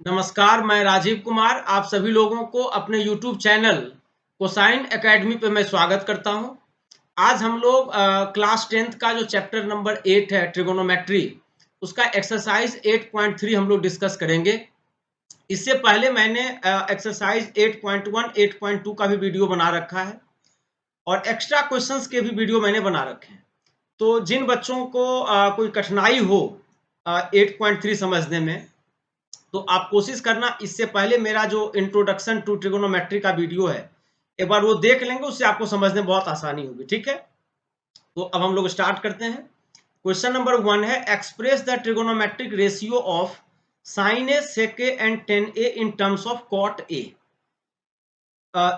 नमस्कार, मैं राजीव कुमार आप सभी लोगों को अपने YouTube चैनल कोसाइन एकेडमी पे मैं स्वागत करता हूं। आज हम लोग क्लास 10th का जो चैप्टर नंबर 8 है ट्रिगोनोमेट्री, उसका एक्सरसाइज 8.3 हम लोग डिस्कस करेंगे। इससे पहले मैंने एक्सरसाइज 8.1, 8.2 का भी वीडियो बना रखा है और एक्स्ट्रा क्वेश्चंस के भी वीडियो मैंने बना रखे हैं। तो जिन बच्चों को कोई कठिनाई हो 8.3 समझने में, तो आप कोशिश करना इससे पहले मेरा जो इंट्रोडक्शन टू ट्रिगोनोमेट्री का वीडियो है, एक बार वो देख लेंगे, उससे आपको समझने में बहुत आसानी होगी। ठीक है, तो अब हम लोग स्टार्ट करते हैं। क्वेश्चन नंबर 1 है express the trigonometric ratio of sine A sec A and tan A in terms of cot A.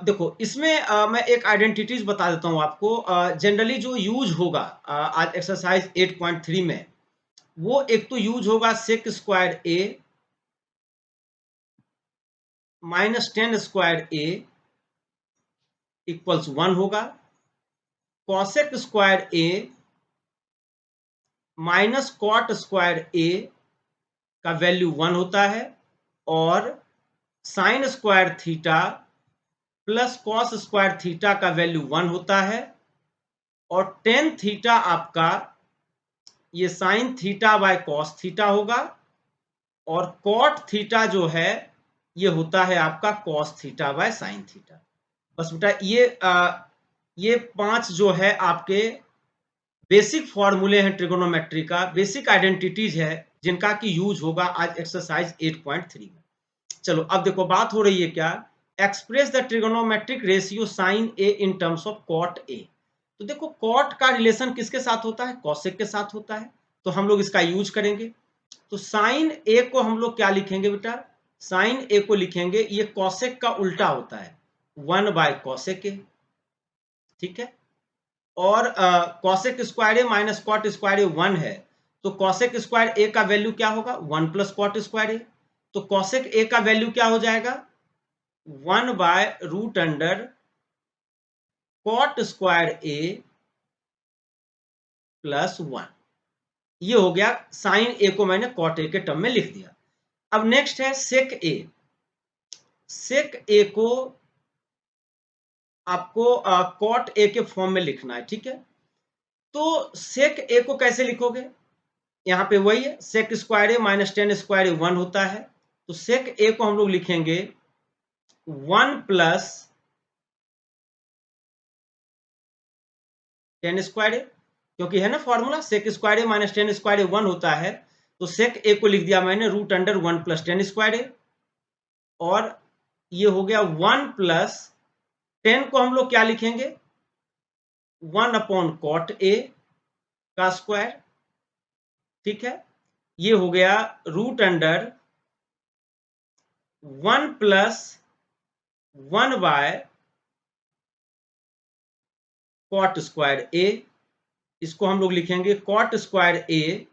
देखो इसमें मैं एक आइडेंटिटीज बता देता हूं आपको। जनरली जो यूज होगा आज एक्सरसाइज 8.3 में, वो एक तो यूज होगा सेक square a minus ten square A equals 1 होगा। Cosec square a minus cot square a का वैल्यू 1 होता है और sign square theta plus cos square theta का वैल्यू 1 होता है और टेन थीटा आपका ये sine theta by cos theta होगा और कॉट थीटा जो है ये होता है आपका cos theta by sine theta. बस बेटा ये 5 जो है आपके बेसिक फॉर्मूले हैं ट्रिगोनोमेट्री का, बेसिक आइडेंटिटीज है जिनका की यूज होगा आज एक्सरसाइज 8.3 में। चलो अब देखो बात हो रही है क्या, express the trigonometric ratio sine A in terms of cot ए। तो देखो कॉट का रिलेशन किसके साथ होता है, कॉसेक के साथ होता है, तो हम लोग इसका यूज करेंगे। तो साइन ए को हम लोग क्या लिखेंगे बेटा, साइन ए को लिखेंगे, ये कॉसेक का उल्टा होता है 1 बाय कॉसेक ए। ठीक है, और cosec square a minus cot square a 1 है, तो कॉसेक स्क्वायर ए का वैल्यू क्या होगा 1 प्लस कॉट स्क्वायर ए। तो कॉसेक ए का वैल्यू क्या हो जाएगा 1 by root under cot square A plus 1। ये हो गया साइन ए को मैंने कॉट ए के टर्म में लिख दिया। अब नेक्स्ट है सेक ए। सेक ए को आपको कॉट ए के फॉर्म में लिखना है। ठीक है, तो सेक ए को कैसे लिखोगे, यहाँ पे वही है सेक square a minus ten square a 1 होता है, तो सेक ए को हम लोग लिखेंगे 1 प्लस टेन स्क्वायर ए, क्योंकि है ना formula sec square a minus ten square a 1 होता है, तो सेक ए को लिख दिया मैंने root under 1 plus tan square a और ये हो गया 1 प्लस टेन को हम लोग क्या लिखेंगे 1 अपॉन कॉट ए का स्क्वायर। ठीक है, ये हो गया root under 1 plus 1 by cot square a, इसको हम लोग लिखेंगे cot square A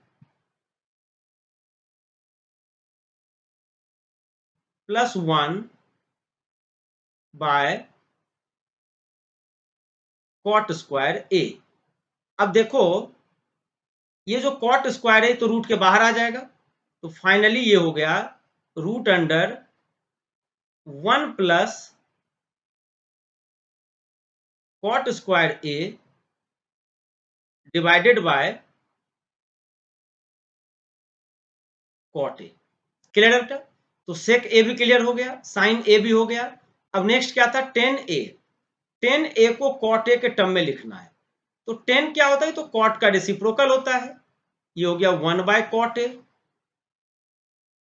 plus 1 by cot square a. अब देखो ये जो कॉट स्क्वायर है तो रूट के बाहर आ जाएगा, तो फाइनली ये हो गया root under 1 plus cot square A divided by cot A. Clear है बेटा, तो सेक ए भी क्लियर हो गया, साइन ए भी हो गया। अब नेक्स्ट क्या था टेन ए। टेन ए को कॉट ए के टर्म में लिखना है, तो टेन क्या होता है, तो कॉट का रेसिप्रोकल होता है, ये हो गया 1 बाय कॉट ए।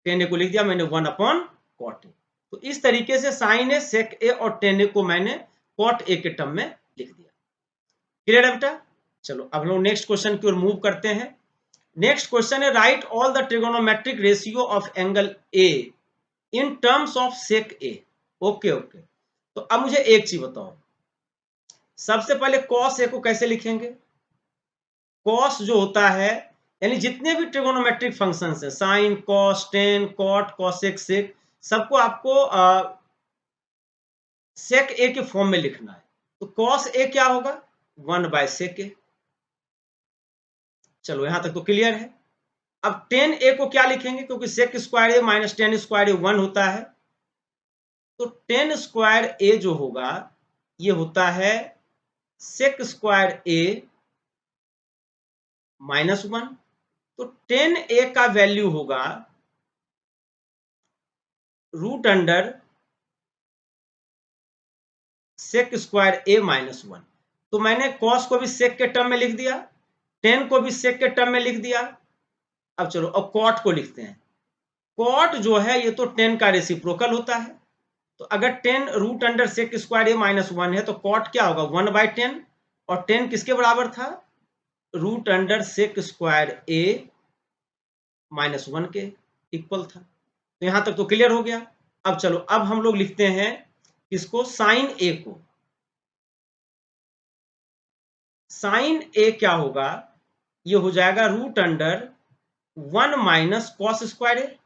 टेन ए को लिख दिया मैंने 1 अपॉन कॉट ए। तो इस तरीके से साइन ए सेक ए और टेन ए को मैंने कॉट ए के टर्म में लिख दिया। क्लियर है बेटा, चलो अब लोग नेक्स्ट क्वेश्चन की ओर मूव करते हैं। नेक्स्ट क्वेश्चन है write all the trigonometric ratio of angle A in terms of sec A. Okay okay, तो अब मुझे एक चीज बताओ, सबसे पहले कॉस ए को कैसे लिखेंगे। कॉस जो होता है, यानी जितने भी ट्रिगोनोमेट्रिक फंक्शंस है sine cos tan cot cosec sec, सबको आपको सेक ए के फॉर्म में लिखना है। तो कॉस ए क्या होगा 1 बाय सेक ए। चलो यहां तक तो क्लियर है। अब टेन ए को क्या लिखेंगे, क्योंकि सेक square a minus ten square a 1 होता है, तो टेन स्क्वायर ए जो होगा ये होता है सेक स्क्वायर ए -1। तो टेन ए का वैल्यू होगा root under sec square a -1। तो मैंने कॉस को भी सेक के टर्म में लिख दिया, टेन को भी सेक के टर्म में लिख दिया। अब चलो अब कॉट को लिखते हैं। कॉट जो है ये तो टेन का रेसिप्रोकल होता है, तो अगर tan root under sec square a -1 है तो कॉट क्या होगा 1/10, और टेन किसके बराबर था, root under sec square a -1 के इक्वल था। तो यहां तक तो क्लियर हो गया। अब चलो अब हम लोग लिखते हैं इसको साइन ए को। साइन ए क्या होगा, ये हो जाएगा root under 1 minus cos square a,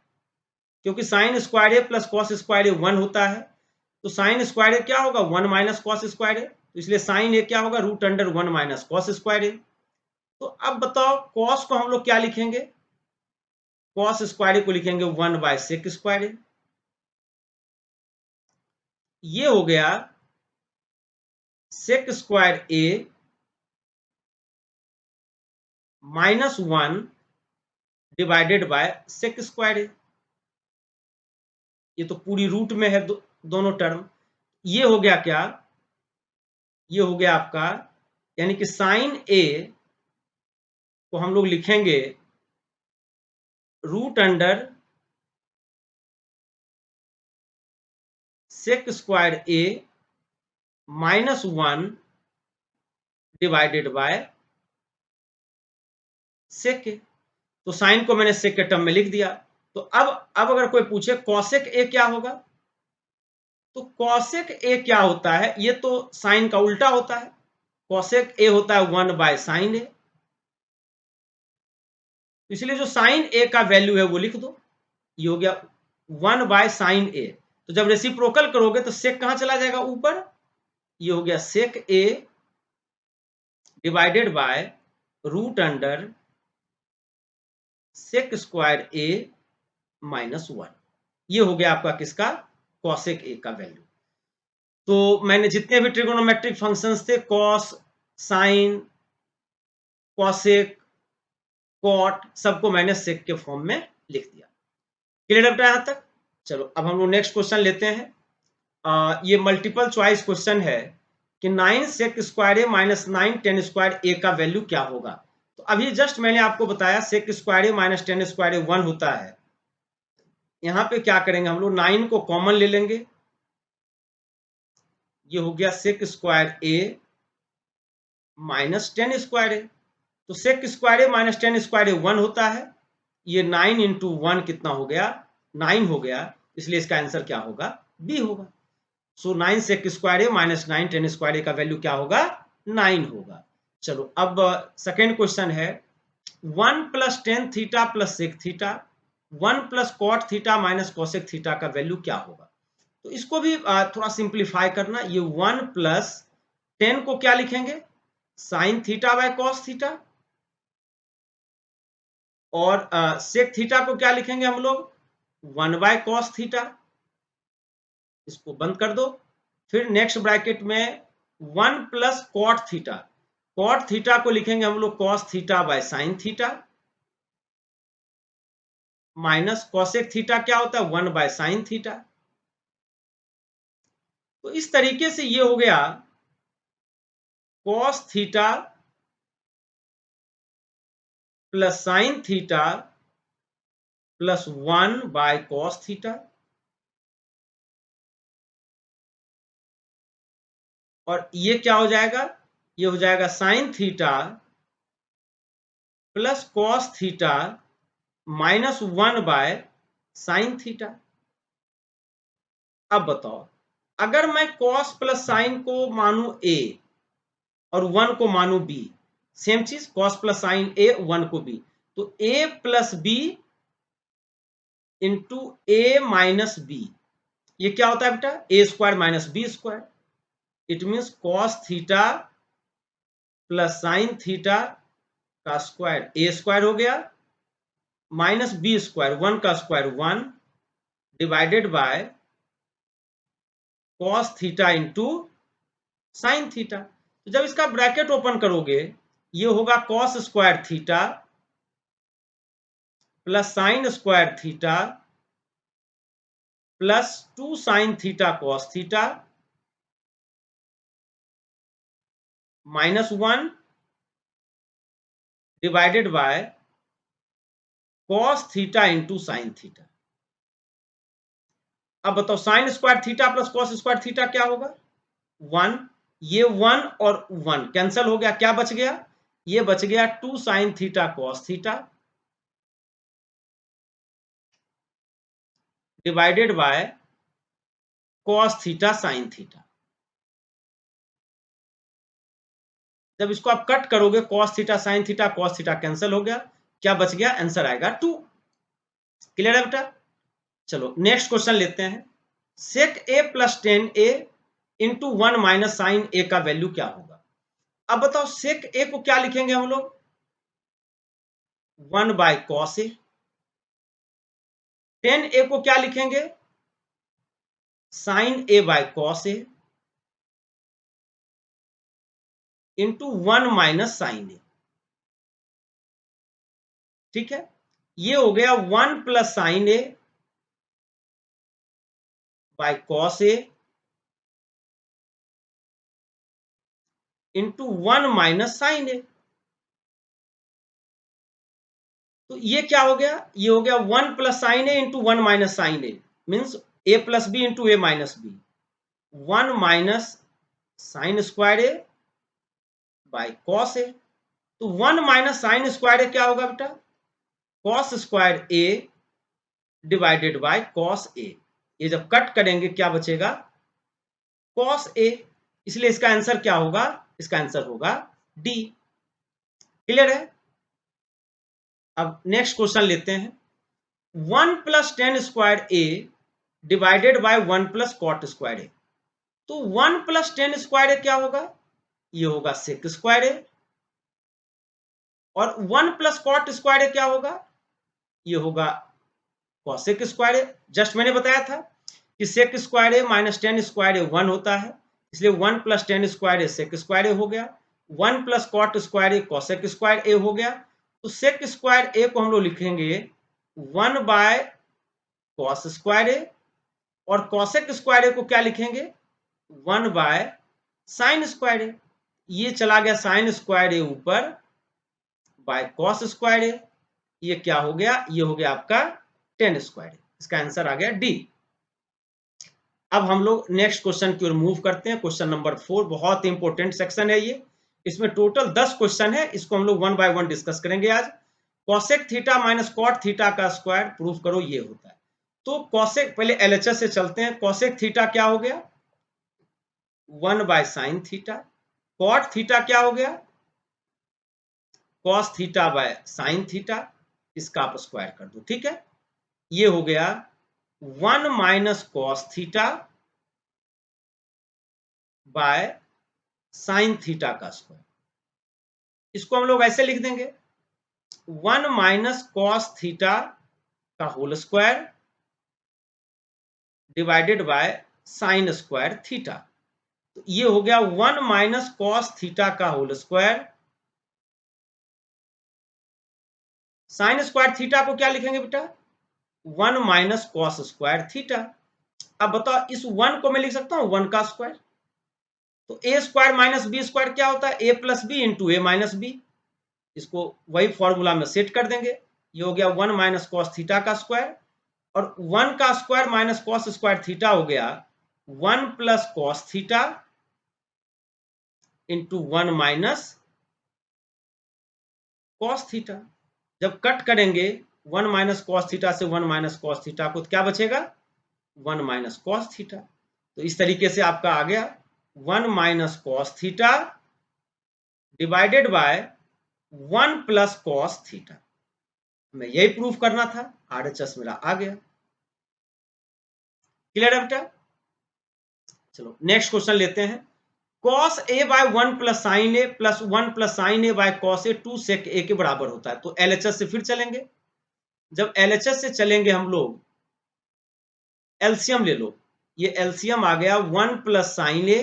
क्योंकि sine square A plus cos square a 1 होता है, तो साइन स्क्वायर ए क्या होगा 1 माइनस कॉस स्क्वायर ए, तो इसलिए साइन ए क्या होगा root under 1 minus cos square a. तो अब बताओ कॉस को हम लोग क्या लिखेंगे, कॉस स्क्वायर ए को लिखेंगे 1/सेक स्क्वायर ए। ये हो गया sec square a -1 divided by sec square a. ये तो पूरी रूट में है दोनों टर्म। ये हो गया क्या, ये हो गया आपका, यानी कि साइन ए को हम लोग लिखेंगे root under sec square a -1 divided by sec a. तो साइन को मैंने सेक के टर्म में लिख दिया। तो अब अगर कोई पूछे कॉसेक ए क्या होगा, तो कॉसेक ए क्या होता है, ये तो साइन का उल्टा होता है। कॉसेक ए होता है 1/साइन ए, इसलिए जो साइन ए का वैल्यू है वो लिख दो। ये हो गया 1/साइन ए। तो जब रेसिप्रोकल करोगे तो सेक कहां चला जाएगा ऊपर, ये हो गया sec a divided by root under sec square a -1। ये हो गया आपका किसका, कॉसेक ए का वैल्यू। तो मैंने जितने भी ट्रिगोनोमेट्रिक फंक्शंस थे, कॉस, साइन, कॉसेक, कॉट, सबको मैंने सेक के फॉर्म में लिख दिया। क्लियर है यहां तक। चलो अब हम लोग नेक्स्ट क्वेश्चन लेते हैं। ये मल्टीपल चॉइस क्वेश्चन है कि 9 सेक square A -9 ten square a का वैल्यू क्या होगा। तो अभी जस्ट मैंने आपको बताया सेक स्क्वायर ए -10 स्क्वायर ए 1 होता है। यहाँ पे क्या करेंगे हम लोग 9 को कॉमन ले लेंगे, ये हो गया sec square A -10 square a. तो सेक स्क्वायर ए -10 स्क्वायर ए 1 होता है, ये 9 इंटू 1 कितना हो गया 9 हो गया, इसलिए इसका आंसर क्या होगा बी होगा। सो 9 सेक square A -9 ten square a का वैल्यू क्या होगा 9 होगा। चलो अब सेकेंड क्वेश्चन है 1 + tan theta + sec theta 1 + cot theta - cosec theta का वैल्यू क्या होगा। तो इसको भी थोड़ा सिंप्लीफाई करना। ये 1 + tan को क्या लिखेंगे sign theta by cos theta, और सेक थीटा को क्या लिखेंगे हम लोग 1/cos थीटा। इसको बंद कर दो। फिर नेक्स्ट ब्रैकेट में 1 + cot थीटा, cot थीटा को लिखेंगे हम लोग cos theta by sine theta, minus cosec theta क्या होता है 1/sin थीटा। तो इस तरीके से ये हो गया cos theta + sin theta + 1/cos theta, और ये क्या हो जाएगा, ये हो जाएगा sin theta + cos theta - 1/sin theta. अब बताओ अगर मैं cos + sin को मानू a और 1 को मानू b, सेम चीज cos + sin a 1 को b, तो a + b into a - b, ये क्या होता है बेटा a² - b²। It means cos theta + sin theta का स्क्वायर a² हो गया माइनस बी स्क्वायर, 1 का square 1 divided by cos theta into sine theta. तो जब इसका ब्रैकेट ओपन करोगे ये होगा cos square theta plus sine square theta plus 2 sign theta cos theta minus 1 divided by cos theta into sine theta. अब बताओ sign square theta plus cos square theta क्या होगा? 1। ये 1 और 1 कैंसिल हो गया, क्या बच गया? ये बच गया 2 sign theta cos theta divided by cos theta sine theta. जब इसको आप कट करोगे cos theta sine theta cos theta cancel हो गया, क्या बच गया? आंसर आएगा 2। क्लियर है बेटा? चलो नेक्स्ट क्वेश्चन लेते हैं। Sec a plus 10a into 1 minus sine a का वैल्यू क्या होगा? अब बताओ सेक ए को क्या लिखेंगे हम लोग? 1 बाय कॉस ए। 10a को क्या लिखेंगे? Sine a by cos a into 1 minus sine a. ठीक है, ये हो गया 1 plus sine a by cos a into 1 minus sine a. तो ये क्या हो गया? ये हो गया 1 plus sine a into 1 minus sine a, means a plus b into a minus b. 1 minus sine square a by cos a. तो 1 minus sine square a क्या होगा बेटा? Cos square A divided by cos a. ये जब cut करेंगे क्या बचेगा? Cos a. इसलिए इसका आंसर क्या होगा? इसका आंसर होगा डी। क्लियर है? अब नेक्स्ट क्वेश्चन लेते हैं। 1 plus tan square A divided by 1 plus cot square a. तो 1 प्लस टेन स्क्वायर ए क्या होगा? ये होगा सेक स्क्वायर ए। और 1 प्लस कॉट स्क्वायर ए क्या होगा? ये होगा कॉसेक स्क्वायर ए। जस्ट मैंने बताया था कि सेक square a minus ten square a 1 होता है, इसलिए 1 प्लस टेन स्क्वायर ए सेक स्क्वायर ए हो गया। 1 प्लस कॉट स्क्वायर ए कॉसेक स्क्वायर ए हो गया। तो सेक स्क्वायर ए को हम लोग लिखेंगे 1 बाय कॉस स्क्वायर ए, और कॉसेक स्क्वायर ए को क्या लिखेंगे? 1 बाय साइन स्क्वायर ए। ये चला गया साइन स्क्वायर ए ऊपर बाय कॉस स्क्वायर ए। ये क्या हो गया? ये हो गया आपका टेन स्क्वायर ए। इसका आंसर आ गया डी। अब हम लोग नेक्स्ट क्वेश्चन की ओर मूव करते हैं। क्वेश्चन नंबर 4 बहुत इंपॉर्टेंट सेक्शन है ये। इसमें टोटल 10 क्वेश्चन है, इसको हम लोग 1 बाय 1 डिस्कस करेंगे आज। Cosec theta minus cot theta का स्क्वायर प्रूफ करो, ये होता है। तो कॉसेक, पहले एलएचएस से चलते हैं। कॉसेक थीटा क्या हो गया? 1 by sine theta. Cot theta क्या हो गया? Cos theta by sine theta. इसका आप स्क्वायर कर दो। ठीक है, ये हो गया 1 minus cos theta by sine theta का स्क्वायर। इसको हम लोग ऐसे लिख देंगे 1 माइनस कॉस थीटा का whole square divided by sine square theta. तो ये हो गया 1 माइनस कॉस थीटा का whole square. Sine square theta को क्या लिखेंगे बेटा? 1 माइनस कॉस स्क्वायर थीटा। अब बताओ इस 1 को मैं लिख सकता हूं 1 का स्क्वायर। तो a square minus b square क्या होता है? ए plus b into a minus B. इसको वही फॉर्मूला में सेट कर देंगे। ये हो गया 1 माइनस कॉस थीटा का स्क्वायर, और 1 का square minus cos square theta हो गया 1 plus cos theta into 1 minus cos theta. जब कट करेंगे 1 माइनस कॉस थीटा से 1 माइनस कॉस थीटा को, तो क्या बचेगा? 1 माइनस कॉस थीटा। तो इस तरीके से आपका आ गया 1 minus cos theta divided by 1 plus cos theta. हमें यही प्रूफ करना था, आरएचएस मेरा आ गया। क्लियर है बेटा? चलो नेक्स्ट क्वेश्चन लेते हैं। Cos a by 1 plus sine a plus 1 plus sine a by cos a 2 sec a के बराबर होता है। तो एलएचएस से फिर चलेंगे। जब LHS से चलेंगे हम लोग, एलसीएम ले लो, ये एलसीएम आ गया 1 plus sine a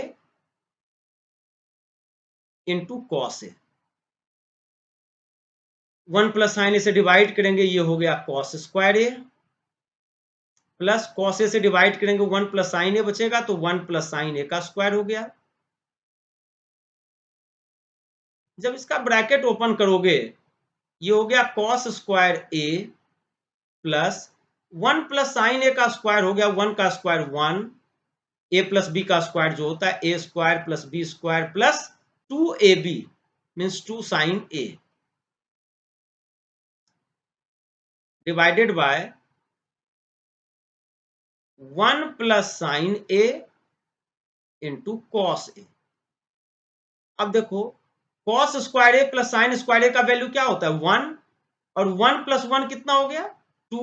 into cos a. 1 plus sine ए से डिवाइड करेंगे, ये हो गया कॉस स्क्वायर ए, प्लस कॉस ए से डिवाइड करेंगे 1 प्लस साइन ए बचेगा, तो 1 प्लस साइन ए का स्क्वायर हो गया। जब इसका ब्रैकेट ओपन करोगे, ये हो गया cos square A plus 1 plus sine a का स्क्वायर हो गया 1 का स्क्वायर 1, ए प्लस बी का स्क्वायर जो होता है a square plus b square plus 2ab means 2 sine a divided by 1 plus sine a into cos a. अब देखो cos square A plus sine square a का वैल्यू क्या होता है 1, और 1 प्लस 1 कितना हो गया 2,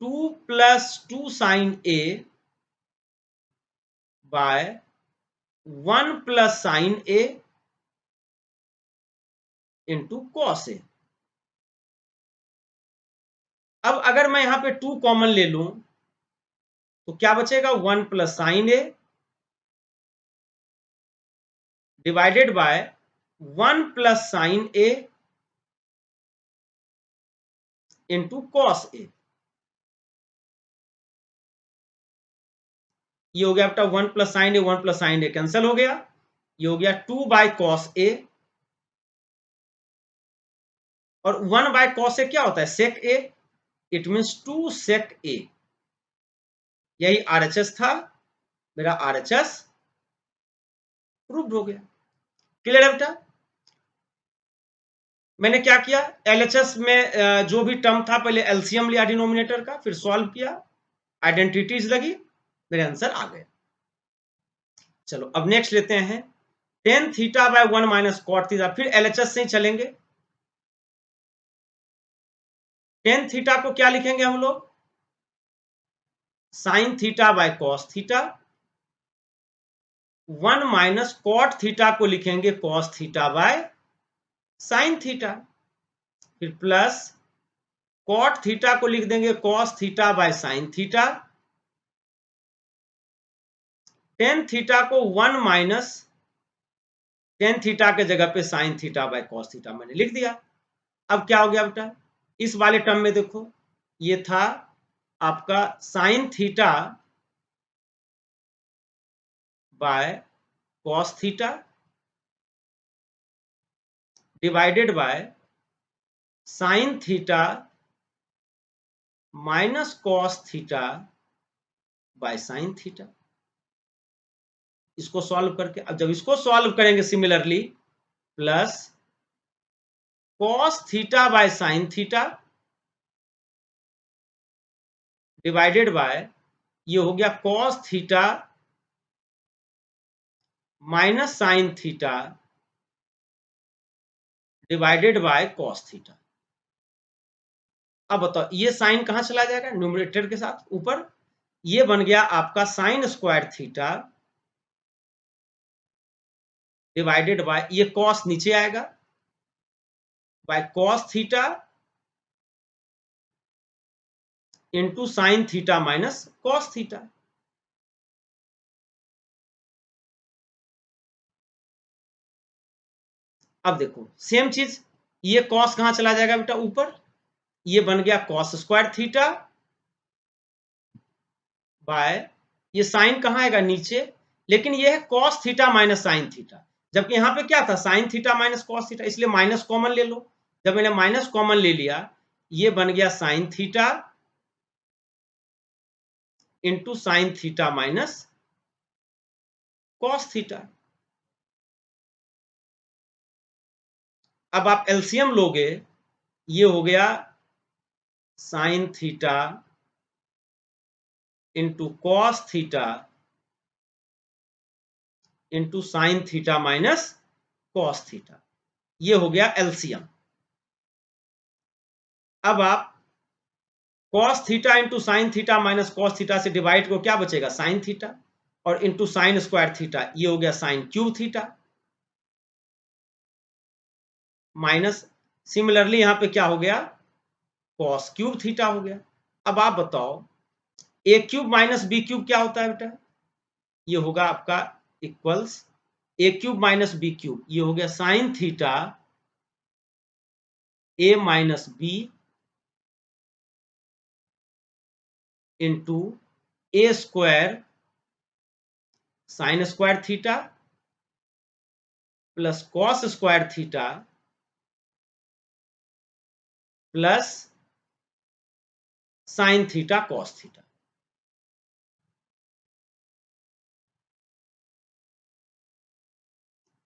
2 plus 2 sine a by 1 plus sine a into cos a. अब अगर मैं यहां पे 2 कॉमन ले लूं तो क्या बचेगा 1 plus sine a divided by 1 plus sine a into cos a. ये हो गया बेटा 1 plus sine a, 1 plus sine a cancel हो गया, ये हो गया 2 बाय कॉस ए, और 1 बाय कॉस ए क्या होता है सेक ए, इट मीन्स 2 सेक ए। यही आरएचएस था, मेरा आरएचएस प्रूव्ड हो गया। क्लियर है बेटा? मैंने क्या किया, एलएचएस में जो भी टर्म था पहले एलसीएम लिया डिनोमिनेटर का, फिर सॉल्व किया, आइडेंटिटीज लगी, मेरे आंसर आ गए। चलो अब नेक्स्ट लेते हैं tan theta by 1 minus cot theta, फिर एलएचएस से ही चलेंगे। टेन थीटा को क्या लिखेंगे हम लोग sine theta by cos theta, 1 minus cot theta को लिखेंगे cos theta by sine theta, फिर प्लस कॉट थीटा को लिख देंगे cos theta by sine theta, tan theta को 1 माइनस टेन थीटा के जगह पे sine theta by cos theta मैंने लिख दिया। अब क्या हो गया बेटा, इस वाले टर्म में देखो ये था आपका sign theta by cos theta divided by sine theta minus cos theta by sine theta. इसको सॉल्व करके, अब जब इसको सॉल्व करेंगे similarly plus cos theta by sine theta divided bye ये हो गया cos theta minus sine theta divided by cos theta. अब बताओ ये साइन कहां चला जाएगा न्यूमरेटर के साथ ऊपर, ये बन गया आपका sign square theta divided bye ये कॉस नीचे आएगा bye cos theta into sine theta minus cos theta. अब देखो सेम चीज, ये कॉस कहां चला जाएगा बेटा ऊपर, ये बन गया कॉस स्क्वायर थीटा बाय ये साइन कहां आएगा नीचे, लेकिन ये है cos theta minus sine theta, जबकि यहां पे क्या था sign theta minus cos theta, इसलिए माइनस कॉमन ले लो। जब मैंने माइनस कॉमन ले लिया, ये बन गया sine theta into sine theta minus cos theta. अब आप एलसीएम लोगे, ये हो गया sine theta into cos theta into sine theta minus cos theta, ये हो गया एलसीएम। अब आप cos theta into sine theta minus cos theta से डिवाइड को क्या बचेगा साइन थीटा, और इंटू साइन स्क्वायर थीटा, ये हो गया sine cube theta minus similarly यहां पे क्या हो गया कॉस क्यूब थीटा हो गया। अब आप बताओ A cube minus B cube क्या होता है बेटा? ये होगा आपका equals A cube minus B cube, ये हो गया sine theta A minus B into A square sine square theta plus cos square theta plus sine theta cos theta.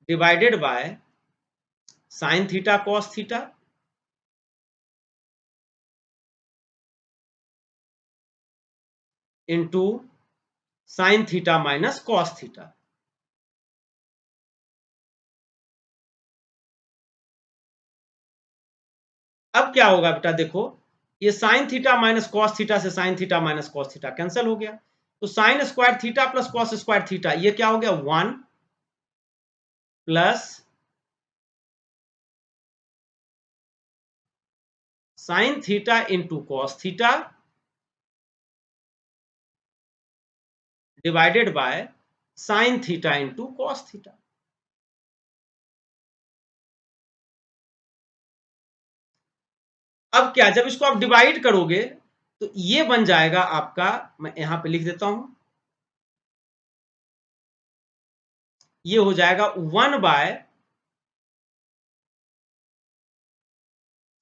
Divided by sine theta cos theta into sine theta minus cos theta. अब क्या होगा बेटा? देखो ये sine theta minus cos theta से sign theta minus cos theta cancel हो गया, तो sign square theta plus cos square theta ये क्या हो गया? 1 plus sine theta into cos theta divided by sine theta into cos theta. अब क्या, जब इसको आप डिवाइड करोगे तो ये बन जाएगा आपका, मैं यहां पे लिख देता हूं, ये हो जाएगा 1 by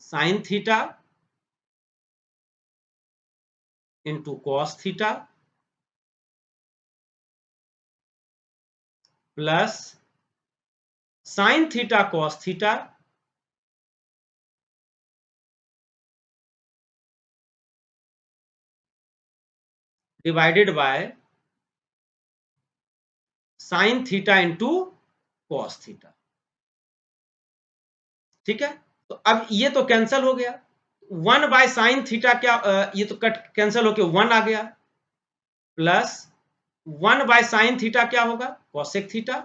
sine theta into cos theta plus sine theta cos theta divided by sine theta into cos theta. ठीक है, तो अब ये तो कैंसिल हो गया, 1 बाय साइन थीटा क्या, ये तो कट कैंसिल होके 1 आ गया, प्लस 1 बाय साइन थीटा क्या होगा? Cosec theta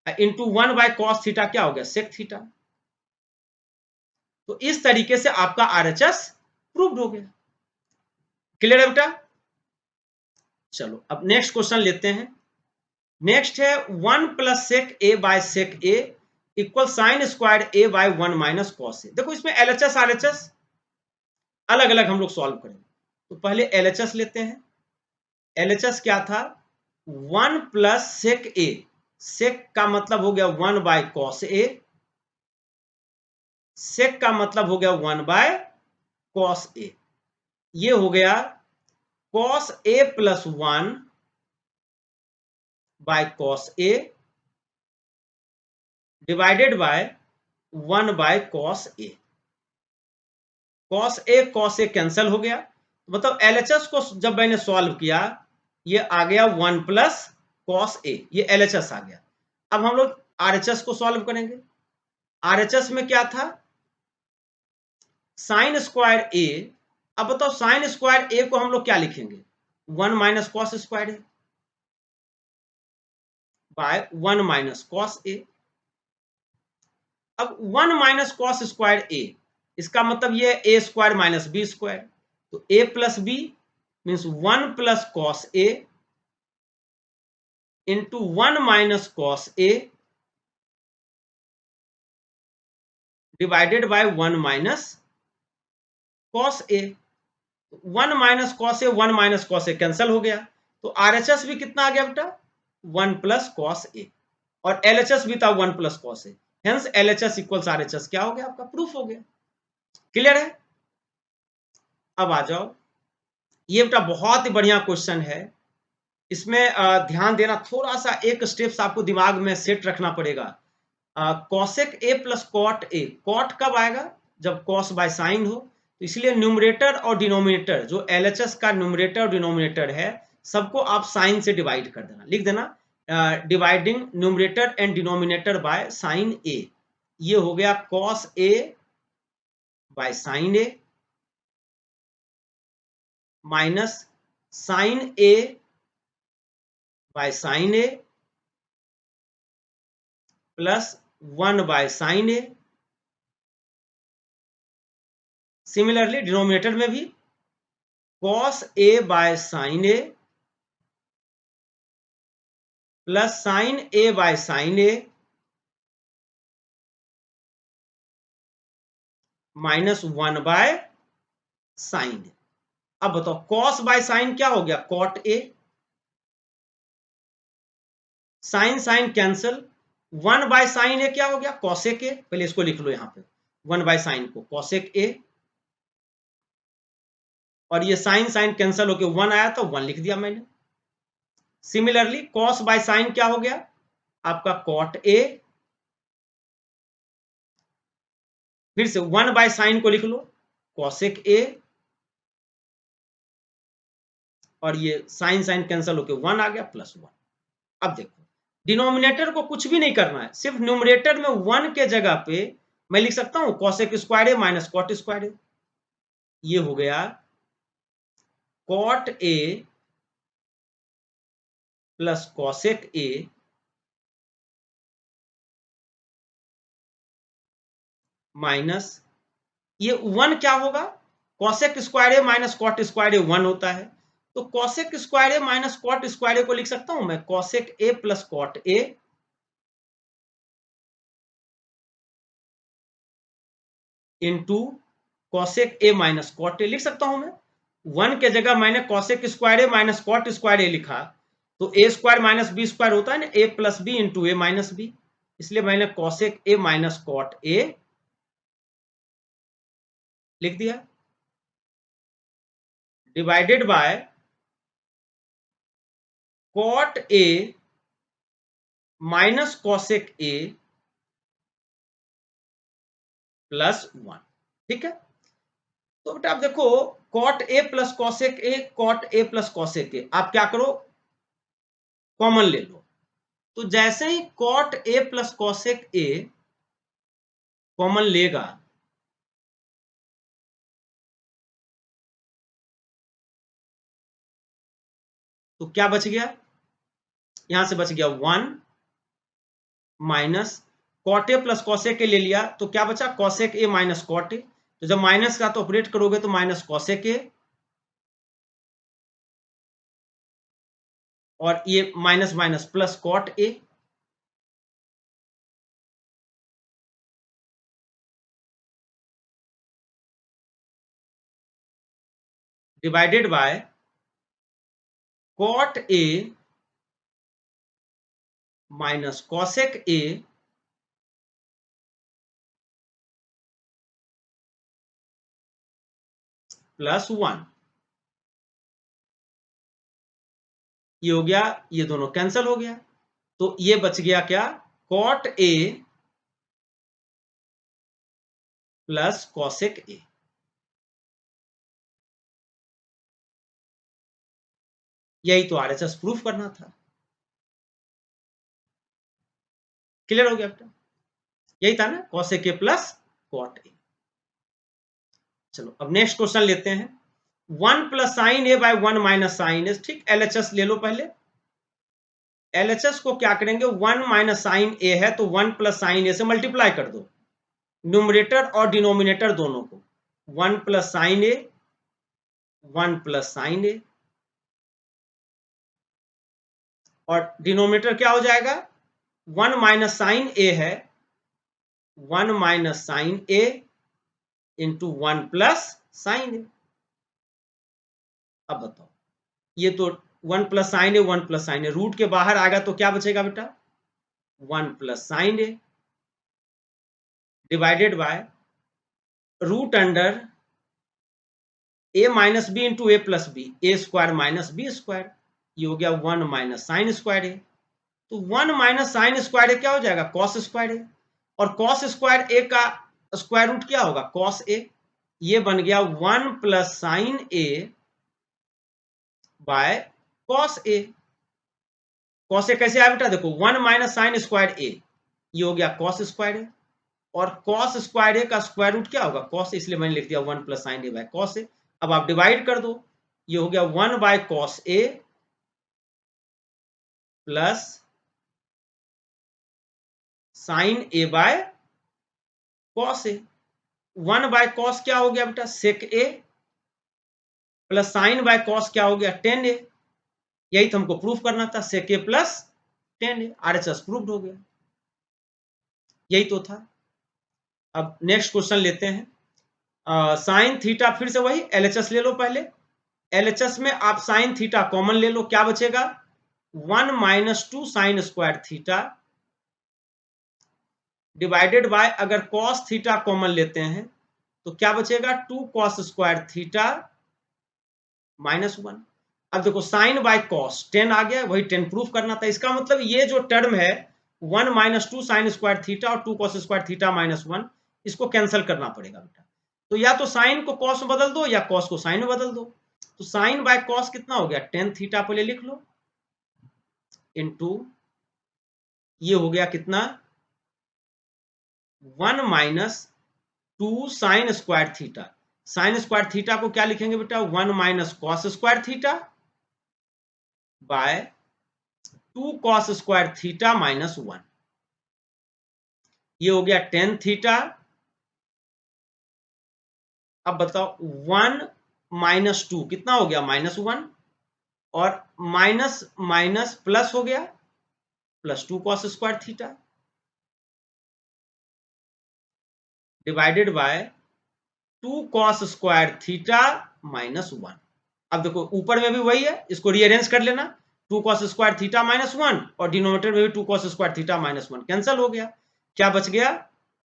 into 1 by cos theta क्या हो गया? Sec theta. तो इस तरीके से आपका आरएचएस प्रूव्ड हो गया। क्लियर है बेटा? चलो अब नेक्स्ट क्वेश्चन लेते हैं। नेक्स्ट है 1 plus sec a by sec a equal sine square a by 1 minus cos a. देखो इसमें एलएचएस आरएचएस अलग अलग हम लोग सॉल्व करेंगे, तो पहले एलएचएस लेते हैं। एलएचएस क्या था? 1 प्लस सेक ए, सेक का मतलब हो गया 1 बाय कॉस ए, सेक का मतलब हो गया 1 बाय कॉस ए, ये हो गया cos a plus 1 by cos a divided by 1 by cos a. Cos a cancel हो गया, मतलब एलएचएस को जब मैंने सॉल्व किया ये आ गया 1 प्लस कॉस ए, ये एलएचएस आ गया। अब हम लोग आरएचएस को सॉल्व करेंगे। आरएचएस में क्या था? Sign square a. अब बताओ साइन स्क्वायर ए को हम लोग क्या लिखेंगे? 1 minus cos square a by 1 minus cos a. अब 1 माइनस कॉस स्क्वायर ए, इसका मतलब ये a square minus b square, तो a plus b means 1 plus cos a into 1 minus cos a divided by 1 minus cos a. 1 minus cos a 1 minus cos a cancel हो गया, तो RHS भी कितना आ गया बेटा? 1 प्लस कॉस ए, और LHS भी था 1 प्लस कॉस ए, हेंस एलएचएस इक्वल्स आरएचएस क्या हो गया? आपका प्रूफ हो गया। क्लियर है? अब आ जाओ, ये बेटा बहुत ही बढ़िया क्वेश्चन है। इसमें ध्यान देना, थोड़ा सा एक स्टेप्स आपको दिमाग में सेट रखना पड़ेगा। Cosec A plus cot A, cot कब आएगा? जब कॉस बाय साइन हो, तो इसलिए न्यूमरेटर और डिनोमिनेटर, जो एलएचएस का न्यूमरेटर और डिनोमिनेटर है, सबको आप साइन से डिवाइड कर देना, लिख देना dividing numerator and denominator by sine a. ये हो गया cos a by sine a minus sine a by sine a plus 1 by sine a. Similarly denominator में भी cos a by sine a plus sine a by sine a minus 1 by sine a. अब बताओ cos by sine क्या हो गया, cot a. Sine sine cancel, 1 by sine a क्या हो गया, कॉसेक ए। पहले इसको लिख लो यहां पे, 1 बाय साइन को कॉसेक ए, और ये साइन साइन कैंसल होके 1 आया तो 1 लिख दिया मैंने। सिमिलरली कॉस बाय साइन क्या हो गया आपका, कॉट ए। फिर से 1 बाय साइन को लिख लो, कॉसेक ए, और ये साइन साइन कैंसल होके 1 आ गया प्लस 1। अब देखो डिनोमिनेटर को कुछ भी नहीं करना है, सिर्फ न्यूमरेटर में 1 के जगह पे मैं लिख सकता हूं cosec square a minus cot square a. ये हो गया cot a plus cosec a minus ये 1 क्या होगा, cosec square a minus cot square a 1 होता है, तो cosec square a minus cot square a को लिख सकता हूं मैं cosec A plus cot a into cosec a minus cot a लिख सकता हूं मैं। 1 के जगह मैंने cosec square a minus cot square a लिखा, तो a square minus b square होता है ना, a plus b into a minus b, इसलिए मैंने cosec a minus cot a लिख दिया, divided by cot a minus cosec A plus 1। ठीक है, तो बेटा आप देखो cot a plus cosec a, cot a plus cosec a, आप क्या करो कॉमन ले लो, तो जैसे ही cot a plus cosec a common लेगा तो क्या बच गया, यहां से बच गया 1 minus cot a plus cosec a ले लिया तो क्या बचा, कॉसेक ए माइनस कॉट ए, तो जब माइनस का तो ऑपरेट करोगे तो माइनस कॉसेक ए, और ये minus minus plus cot a, divided by cot a minus cosec A plus 1। ये हो गया, ये दोनों कैंसिल हो गया, तो ये बच गया क्या, cot a plus cosec a. यही तो आरएचएस प्रूफ करना था। क्लियर हो गया बेटा, यही था ना, cosec A plus cot a. चलो अब नेक्स्ट क्वेश्चन लेते हैं, 1 plus sine a by 1 minus sine a. ठीक, एलएचएस ले लो पहले, एलएचएस को क्या करेंगे, 1 माइनस साइन ए है तो 1 प्लस साइन ए से मल्टीप्लाई कर दो, न्यूमरेटर और डिनोमिनेटर दोनों को, 1 plus sine a, 1 plus sine ए, और डिनोमिनेटर क्या हो जाएगा, 1 माइनस साइन ए है, 1 minus sine a into 1 plus sine a. अब बताओ, ये तो 1 plus sine a, 1 plus sine a, root के बाहर आएगा तो क्या बचेगा बेटा, 1 plus sine a divided by root under a minus B into a plus b, a square minus b square, ये हो गया 1 माइनस साइन स्क्वायर ए, तो 1 माइनस साइन स्क्वायर ए क्या हो जाएगा, कॉस स्क्वायर ए, और कॉस स्क्वायर ए का square root क्या होगा, कॉस ए, ये बन गया 1 plus sine a by cos a. Cos a कैसे आया बेटा, देखो 1 माइनस साइन स्क्वायर ए, ये हो गया कॉस स्क्वायर ए, और कॉस स्क्वायर ए का स्क्वायर रूट क्या होगा, कॉस, इसलिए मैंने लिख दिया 1 plus sine a by cos a. अब आप डिवाइड कर दो, ये हो गया 1 by cos a plus sine a by cos a. 1 by cos क्या हो गया बेटा, sec a, plus sine by cos क्या हो गया, टेन ए। यही तो हमको प्रूफ करना था, सेक a plus ten A. RHS proved हो गया, यही तो था। अब नेक्स्ट क्वेश्चन लेते हैं। साइन थीटा, फिर से वही एलएचएस ले लो पहले। एलएचएस में आप साइन थीटा कॉमन ले लो, क्या बचेगा, 1 minus 2 sine square theta divided bye, अगर कॉस थीटा कॉमन लेते हैं तो क्या बचेगा, 2 कॉस स्क्वायर थीटा माइनस 1। अब देखो साइन बाय कॉस 10 आ गया, वही 10 प्रूफ करना था। इसका मतलब ये जो टर्म है 1 माइनस 2 साइन स्क्वायर थीटा और 2 कॉस स्क्वायर थीटा माइनस 1, इसको कैंसिल करना पड़ेगा बेटा। तो या तो साइन को कॉस में बदल दो या कॉस को साइन में बदल दो। तो साइन बाय कॉस कितना हो गया, टेन थीटा पहले लिख लो, इनटू ये हो गया कितना, 1 minus 2 sine square theta. Sign square theta को क्या लिखेंगे बेटा, 1 minus cos square theta by 2 cos square theta minus 1। ये हो गया टेन थीटा। अब बताओ 1 माइनस 2 कितना हो गया, माइनस 1, और माइनस माइनस प्लस हो गया, plus 2 cos square theta divided bye 2 cos square theta minus 1। अब देखो ऊपर में भी वही है, इसको रीअरेंज कर लेना, 2 कॉस स्क्वायर थीटा माइनस 1 और डिनोमिनेटर में भी 2 cos square theta minus 1 cancel हो गया। क्या बच गया,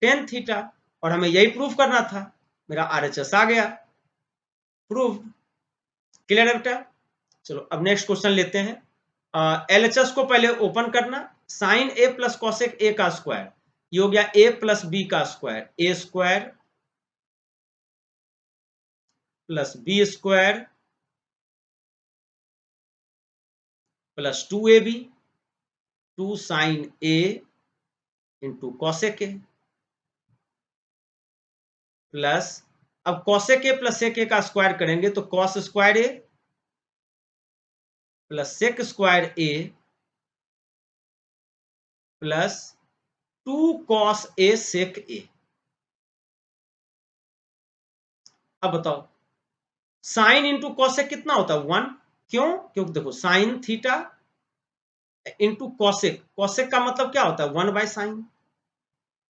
टेन थीटा। और हमें यही प्रूफ करना था, मेरा आरएचएस आ गया, प्रूफ। क्लियर है बेटा। चलो अब नेक्स्ट क्वेश्चन लेते हैं। एलएचएस को पहले ओपन करना, sine a plus cosec a का स्क्वायर, ये हो गया ए प्लस बी का square, a square plus b square plus 2ab, 2 sine a into cosec A plus, अब cosec A plus sec a का स्क्वायर करेंगे तो cos square A plus sec square A plus 2 cos a sec a. अब बताओ sine into cosec कितना होता है, 1। क्यों, क्योंकि देखो sine theta into cosec, cosec का मतलब क्या होता है, 1 बाय साइन,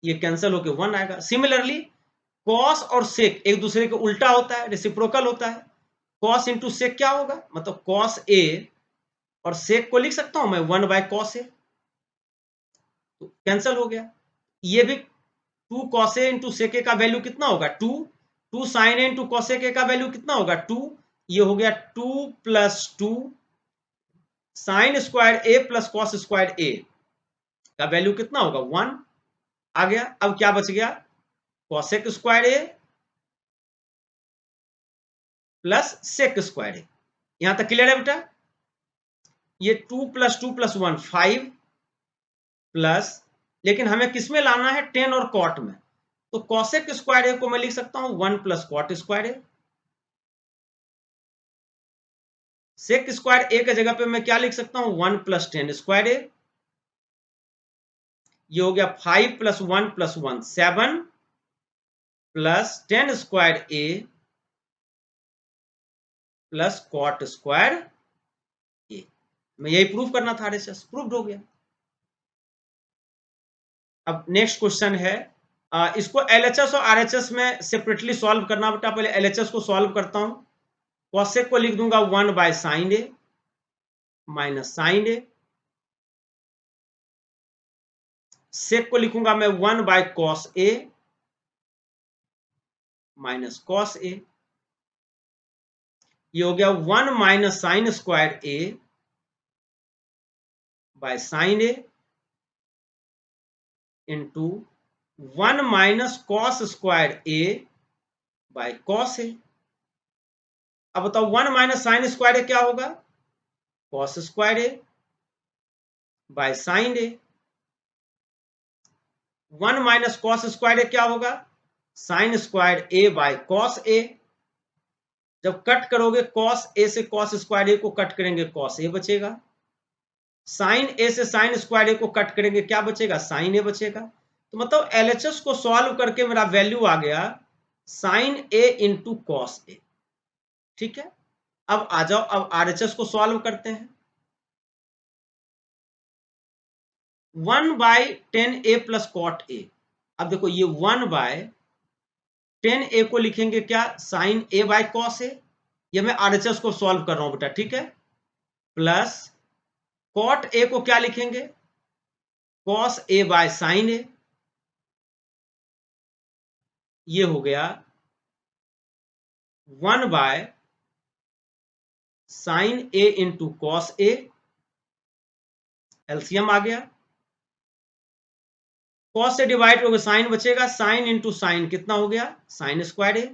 ये कैंसिल होके 1 आएगा। सिमिलरली कॉस और सेक एक दूसरे के उल्टा होता है, रेसिप्रोकल होता है। कॉस इंटू सेक क्या होगा, मतलब कॉस ए, और सेक को लिख सकता हूं मैं 1 बाय कॉस ए, तो कैंसिल हो गया। ये भी 2 cos a into sec a का वैल्यू कितना होगा, 2। 2 sine a into cosec a का वैल्यू कितना होगा, 2। ये हो गया 2 plus 2 sine square A plus cos square a का वैल्यू कितना होगा, 1 आ गया। अब क्या बच गया, कॉसेक स्क्वायर ए प्लस सेक स्क्वायर ए। यहां तक क्लियर है बेटा। ये 2 प्लस 2 प्लस 1 5 प्लस, लेकिन हमें किस में लाना है, टेन और कॉट में, तो कॉसेक स्क्वायर ए को मैं लिख सकता हूं 1 प्लस कॉट स्क्वायर ए। सेक स्क्वायर ए के जगह पे मैं क्या लिख सकता हूं, 1 प्लस टेन स्क्वायर ए। ये हो गया 5 प्लस 1 प्लस 1 7 प्लस 10 स्क्वायर ए प्लस कॉट स्क्वायर ए। मैं यही प्रूफ करना था, आरएचएस प्रूव्ड हो गया। अब नेक्स्ट क्वेश्चन है, इसको एलएचएस और आरएचएस में सेपरेटली सॉल्व करना बेटा। पहले एलएचएस को सॉल्व करता हूं, कॉसेक को लिख दूंगा 1 by sine a minus sine A, sec को लिखूंगा मैं 1 by cos a minus cos a. ये हो गया 1 minus sine square a by sine a into 1 minus cos square a by cos a. अब बताओ 1 माइनस साइन स्क्वायर ए क्या होगा, cos square a by sine a. 1 minus cos square a क्या होगा, sine square a by cos a. जब cut करोगे cos A से cos square a को कट करेंगे, कॉस ए बचेगा। साइन ए से साइन स्क्वायर ए को कट करेंगे, क्या बचेगा, साइन ए बचेगा। तो मतलब LHS को सॉल्व करके मेरा वैल्यू आ गया sine a into cos a. ठीक है, अब आ जाओ, अब RHS को सॉल्व करते हैं। 1/10 a प्लस कॉट ए। अब देखो ये 1/10 a को लिखेंगे क्या, sign a by cos a. ये मैं RHS को सॉल्व कर रहा हूं बेटा, ठीक है, प्लस कॉट ए को क्या लिखेंगे, cos a by sine a. ये हो गया 1/sin ए इंटू कॉस ए। एलसीएम आ गया, कॉस से डिवाइड हो गया, साइन बचेगा, साइन इंटू साइन कितना हो गया, sine square A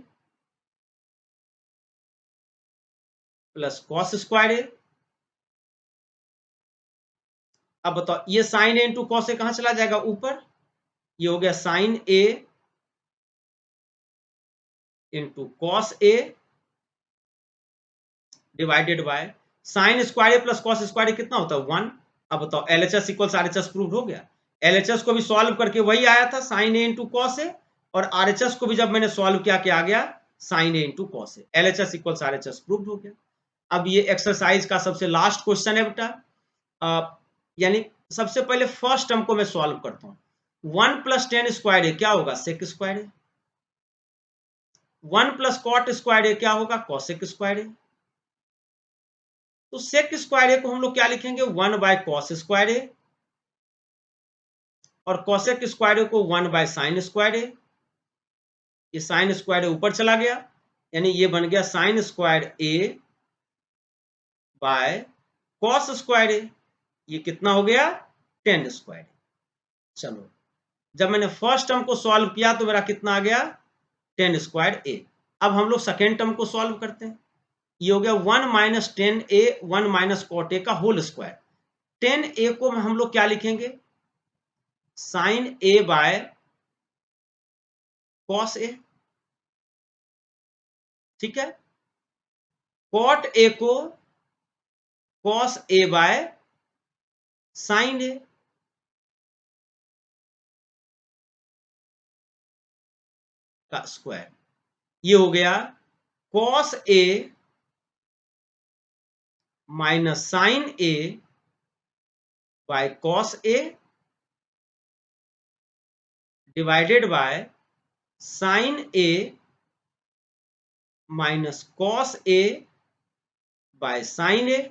plus cos square a. अब बताओ ये sine a into cos a कहां चला जाएगा, ऊपर। ये हो गया sine a into cos a divided by sine square A plus cos square a कितना होता है, 1। अब बताओ LHS इक्वल्स RHS प्रूव हो गया। LHS को भी सॉल्व करके वही आया था, साइन ए इंटू कॉस ए, और RHS को भी जब मैंने सॉल्व किया क्या आ गया, sine a into cos A. LHS equals RHS prove हो गया। अब ये एक्सरसाइज का सबसे लास्ट क्वेश्चन है बेटा, यानी सबसे पहले फर्स्ट टर्म को मैं सॉल्व करता हूं। 1 प्लस टेन स्क्वायर ए क्या होगा, सेक square a. 1 plus cot square a क्या होगा, कॉसेक स्क्वायर ए। तो सेक स्क्वायर ए को हम लोग क्या लिखेंगे, 1 बाय कॉस स्क्वायर ए, और कॉसेक स्क्वायर ए को 1 बाय साइन स्क्वायर ए। ये साइन स्क्वायर ए ऊपर चला गया, यानी ये बन गया sine square a by cos square a. ये कितना हो गया, टेन स्क्वायर। चलो, जब मैंने फर्स्ट टर्म को सॉल्व किया तो मेरा कितना आ गया, टेन स्क्वायर ए। अब हम लोग सेकेंड टर्म को सॉल्व करते हैं। ये हो गया 1 minus tan a 1 minus cot a का होल स्क्वायर। 10a को हम लोग क्या लिखेंगे, sine a by cos a. ठीक है, कॉट ए को cos a by sine a. का स्क्वायर। ये हो गया cos a minus sine a by cos a divided by sine a minus cos a by sine a.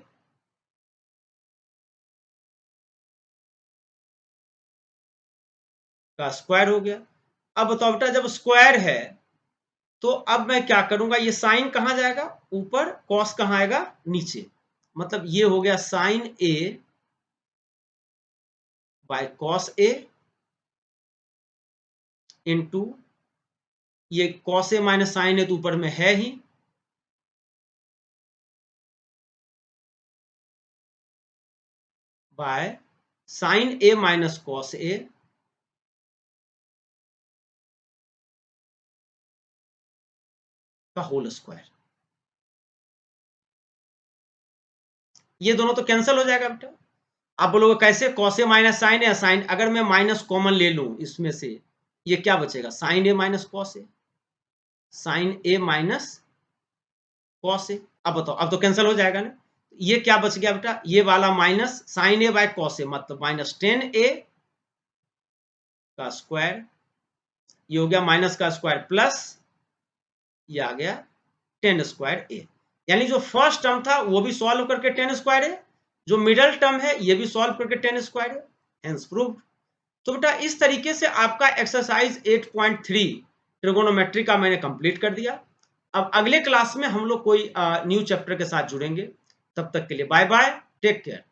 का square हो गया। अब बताओ बेटा, जब स्क्वायर है तो अब मैं क्या करूंगा, ये साइन कहां जाएगा, ऊपर, कॉस कहां आएगा, नीचे। मतलब ये हो गया sine a by cos a into, ये cos a minus sine a तो ऊपर में है ही, by sine a minus cos a का होल स्क्वायर। ये दोनों तो कैंसिल हो जाएगा बेटा। आप बोलोगे कैसे, cos a minus sine A, sign अगर मैं माइनस कॉमन ले लूं इसमें से, ये क्या बचेगा, sign a minus cos A, sign a minus cos a. अब बताओ, अब तो कैंसिल हो जाएगा ना। ये क्या बच गया बेटा, ये वाला minus sine a by cos a, मतलब माइनस टेन ए का स्क्वायर। ये हो गया माइनस का स्क्वायर प्लस, ये आ गया टेन स्क्वायर ए। यानी जो फर्स्ट टर्म था वो भी सॉल्व करके टेन स्क्वायर है, जो मिडल टर्म है ये भी सॉल्व करके टेन स्क्वायर है, हेंस प्रूव्ड। तो बेटा इस तरीके से आपका एक्सरसाइज 8.3 ट्रिगोनोमेट्री का मैंने कंप्लीट कर दिया। अब अगले क्लास में हम लोग कोई न्यू चैप्टर के साथ जुड़ेंगे। तब तक के लिए बाय बाय, टेक केयर।